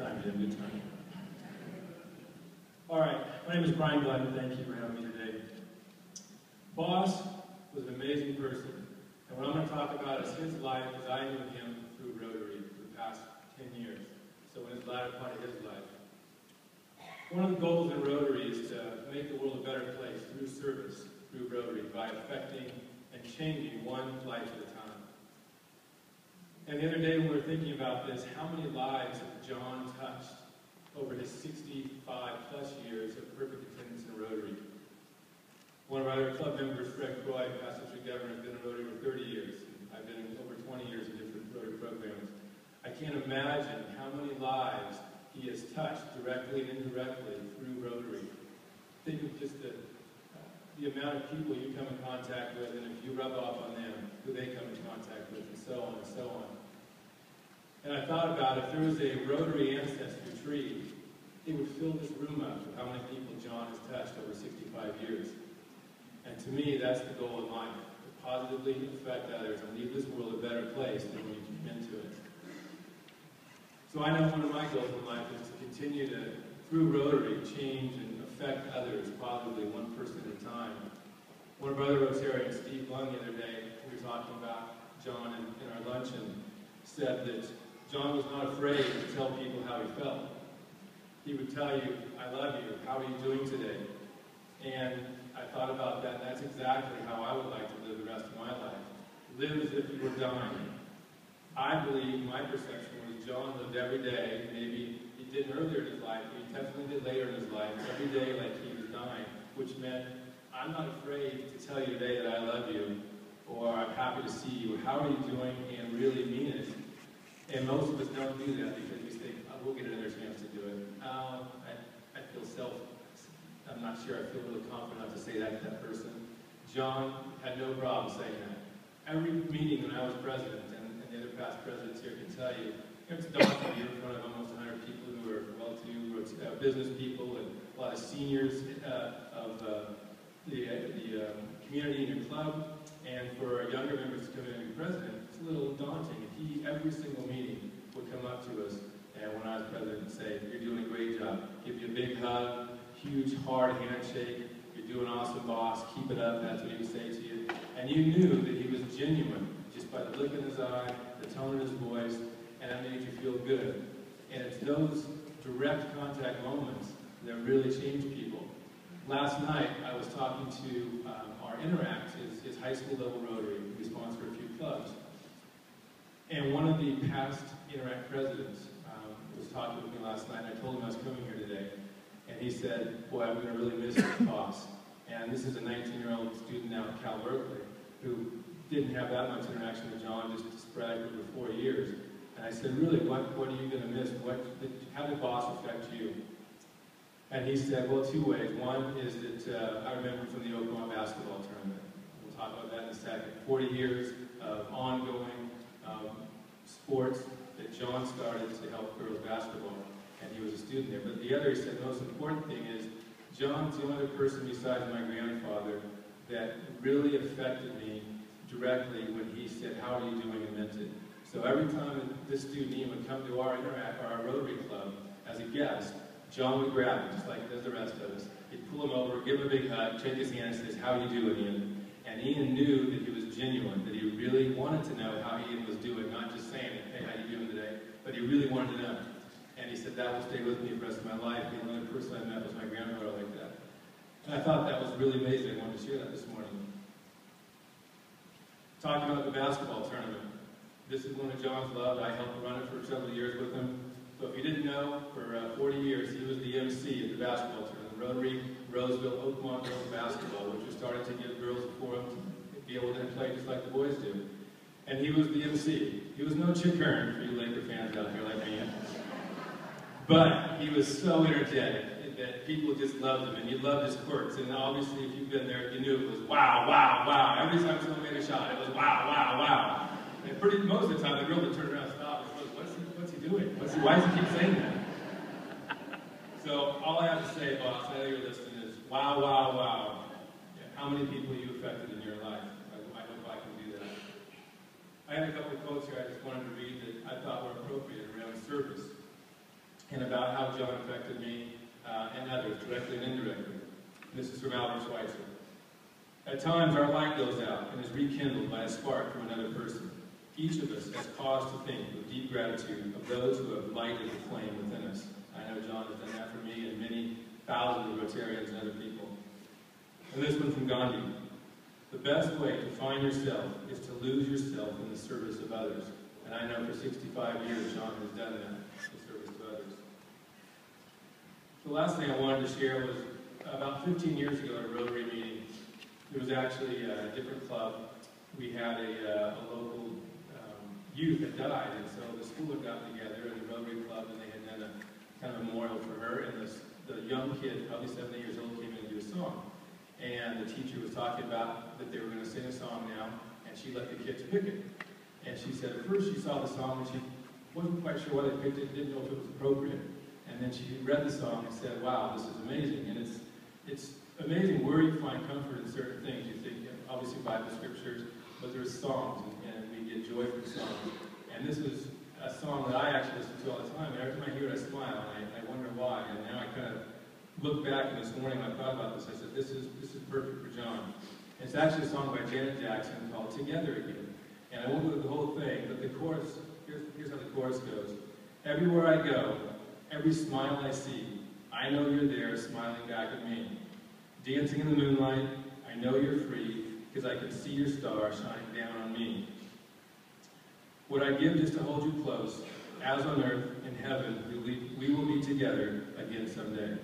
time, Jim, good time. All right, my name is Brian Glenn. Thank you for having me today. Boss was an amazing person. And what I'm going to talk about is his life as I knew him through Rotary for the past 10 years. So in his latter part of his life. One of the goals in Rotary is to make the world a better place through service, through Rotary, by affecting and changing one life at a time. And the other day when we were thinking about this, how many lives have John touched over his 65-plus years of perfect attendance in Rotary? One of our other club members, Fred Croy, past district governor, has been in Rotary for 30 years. I've been in over 20 years in different Rotary programs. I can't imagine how many lives he has touched directly and indirectly through Rotary. Think of just the amount of people you come in contact with, and if you rub off on them, who they come in contact with, and so on and so on. And I thought about if there was a Rotary ancestry tree, it would fill this room up with how many people John has touched over 65 years. And to me, that's the goal in life, to positively affect others and leave this world a better place than when you came into it. So I know one of my goals in life is to continue to, through Rotary, change and affect others positively, one person at a time. One of our other Rotarians, Steve Lund, the other day, we were talking about John in our luncheon, said that John was not afraid to tell people how he felt. He would tell you, I love you, how are you doing today? And I thought about that, and that's exactly how I would like to live the rest of my life. Live as if you were dying. I believe, my perception was John lived every day. Maybe he didn't earlier in his life, but he definitely did later in his life, every day like he was dying, which meant I'm not afraid to tell you today that I love you, or I'm happy to see you, how are you doing, and really mean it. And most of us don't do that because we think, oh, we'll get another chance to do it. I feel I'm not sure I feel really confident enough to say that to that person. John had no problem saying that. Every meeting when I was president, and the other past presidents here can tell you, it's daunting. You're in front of almost 100 people who are well-to-do business people and a lot of seniors of the community in your club. And for our younger members to come in and be president, it's a little daunting. And he, every single meeting, would come up to us, and when I was president, and say, you're doing a great job. Give you a big hug, huge, hard handshake. You're doing awesome, boss. Keep it up. That's what he would say to you. And you knew that he was genuine just by the look in his eye, the tone in his voice, and that made you feel good. And it's those direct contact moments that really change people. Last night, I was talking to our Interact, his high school level Rotary. We sponsor a few clubs. And one of the past Interact presidents was talking with me last night, and I told him I was coming here today. And he said, boy, I'm going to really miss the boss. And this is a 19-year-old student now at Cal Berkeley who didn't have that much interaction with John, just spread over 4 years. And I said, really, what are you going to miss? How did boss affect you? And he said, well, two ways. One is that I remember from the Oklahoma basketball tournament. We'll talk about that in a second. 40 years of ongoing sports that John started to help girls basketball. And he was a student there. But the other, he said, the most important thing is, John's the only other person besides my grandfather that really affected me directly when he said, how are you doing, and meant it. So every time that this student Ian would come to our Interact, our Rotary Club, as a guest, John would grab him, just like does the rest of us. He'd pull him over, give him a big hug, shake his hand, and says, how are you doing, Ian? And Ian knew that he was genuine, that he really wanted to know how Ian was doing, not just saying, hey, how you doing today? But he really wanted to know. And he said, that will stay with me the rest of my life. The only person I met was my grandmother like that. And I thought that was really amazing. I wanted to share that this morning. Talking about the basketball tournament. This is one of John's loved. I helped run it for several years with him. So if you didn't know, for 40 years, he was the MC at the basketball tournament. Rotary Roseville Oakmont Girls Basketball, which was started to give girls a forum to be able to play just like the boys do. And he was the MC. He was no Chick Hearn for you Laker fans out there like me. But he was so energetic that people just loved him, and you loved his quirks. And obviously, if you've been there, you knew it was wow, wow, wow. Every time someone made a shot, it was wow, wow, wow. And most of the time, the girl would turn around and stop and go, what's he doing? Why does he keep saying that? So all I have to say, boss, I know you're listening, is wow, wow, wow. Yeah, how many people you affected in your life? I hope I can do that. I had a couple of quotes here I just wanted to read that I thought were appropriate around service. and about how John affected me and others, directly and indirectly. This is from Albert Schweitzer. At times, our light goes out and is rekindled by a spark from another person. Each of us has cause to think with deep gratitude of those who have lighted the flame within us. I know John has done that for me and many thousands of Rotarians and other people. And this one from Gandhi. The best way to find yourself is to lose yourself in the service of others. And I know for 65 years, John has done that, the service of others. The last thing I wanted to share was about 15 years ago at a Rotary meeting. There was actually a different club. We had a local youth that died, and so the school had gotten together in the Rotary Club, and they had done a kind of memorial for her, and the young kid, probably 70 years old, came in to do a song. And the teacher was talking about that they were going to sing a song now, and she let the kids pick it. And she said at first she saw the song and she wasn't quite sure why they picked it, didn't know if it was appropriate. And then she read the song and said, wow, this is amazing. And it's amazing where you find comfort in certain things. You think, obviously, Bible scriptures, but there's songs, and we get joy from songs. And this is a song that I actually listen to all the time. And every time I hear it, I smile, and I wonder why. And now I kind of look back, and this morning when I thought about this, I said, this is perfect for John. And it's actually a song by Janet Jackson called Together Again. And I won't go through the whole thing, but the chorus, here's how the chorus goes. Everywhere I go, every smile I see, I know you're there smiling back at me. Dancing in the moonlight, I know you're free, because I can see your star shining down on me. Would I give just to hold you close, as on earth, in heaven, we will be together again someday.